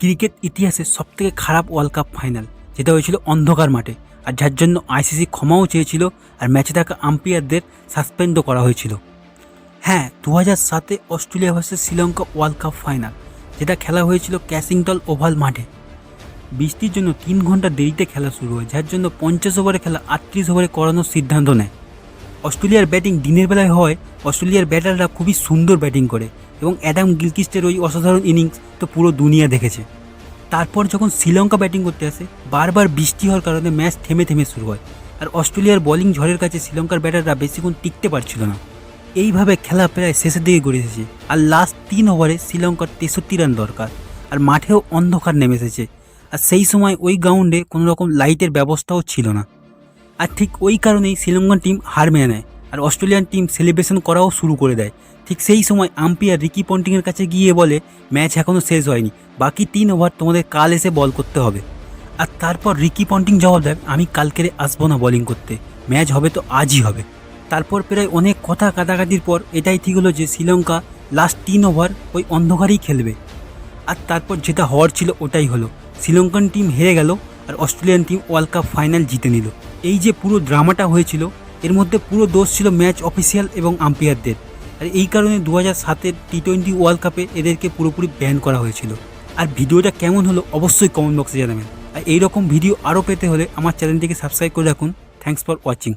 Cricket ইতিহাসে সবথেকে খারাপ ওয়ার্ল্ড কাপ ফাইনাল, যেটা হয়েছিল অন্ধকার মাঠে, আর যার জন্য আইসিসি ক্ষমাও চেয়েছিল, আর ম্যাচে থাকা আম্পায়ারদের সাসপেন্ডও করা হয়েছিল। হ্যাঁ, 2007-এ Australia versus Sri Lanka world cup final, যেটা খেলা হয়েছিল ক্যাসিংটন ওভাল মাঠে। বৃষ্টির জন্য 3 ঘন্টা দেরিতে খেলা শুরু হয়, যার জন্য 50 ওভারে খেলা 38 ওভারে করানোর সিদ্ধান্ত নেয়। অস্ট্রেলিয়ার ব্যাটিং দিনের বেলায় হয়, অস্ট্রেলিয়ার ব্যাটাররা খুবই সুন্দর ব্যাটিং করে, এবং অ্যাডাম গিলক্রিস্টের ওই অসাধারণ ইনিংস তো পুরো দুনিয়া দেখেছে। তারপর যখন শ্রীলঙ্কা ব্যাটিং করতে আসে, বারবার বৃষ্টি হওয়ার কারণে ম্যাচ থেমে থেমে শুরু হয়, আর অস্ট্রেলিয়ার বোলিং ঝড়ের কাছে শ্রীলঙ্কার ব্যাটাররা বেশিক্ষণ টিকতে পারছিল না। এইভাবে খেলা প্রায় শেষের দিকে গড়িয়ে এসেছে, আর লাস্ট 3 ওভারে শ্রীলঙ্কার 63 রান দরকার, আর মাঠেও অন্ধকার নেমে এসেছে। আর সেই সময় ওই গ্রাউন্ডে কোনো রকম লাইটের ব্যবস্থাও ছিল না। আর ঠিক ওই কারণেই শ্রীলঙ্কান টিম হার মেনে নেয়, আর অস্ট্রেলিয়ান টিম সেলিব্রেশন করাও শুরু করে দেয়। ঠিক সেই সময় আম্পায়ার রিকি পন্টিংয়ের কাছে গিয়ে বলে, ম্যাচ এখনও শেষ হয়নি, বাকি 3 ওভার তোমাদের কাল এসে বল করতে হবে। আর তারপর রিকি পন্টিং জবাব দেয়, আমি কালকে আসবো না বোলিং করতে, ম্যাচ হবে তো আজই হবে। তারপর প্রায় অনেক কথা কাটাকাটির পর এটাই ঠিক হলো যে শ্রীলঙ্কা লাস্ট 3 ওভার ওই অন্ধকারেই খেলবে। আর তারপর যেটা হওয়ার ছিল ওটাই হলো, শ্রীলঙ্কান টিম হেরে গেল, আর Australian team world cup final জিতে নিল। এই যে পুরো ড্রামাটা হয়েছিল, এর মধ্যে পুরো দোষ ছিল ম্যাচ অফিসিয়াল এবং আম্পায়ারদের। আর এই কারণে 2007-এর টি-20 ওয়ার্ল্ড কাপে এদেরকে পুরোপুরি ব্যান করা হয়েছিল। আর ভিডিওটা কেমন হলো অবশ্যই কমেন্ট বক্সে জানাবেন। আর এইরকম ভিডিও আরও পেতে হলে আমার চ্যানেলটিকে সাবস্ক্রাইব করে রাখুন। Thanks for watching.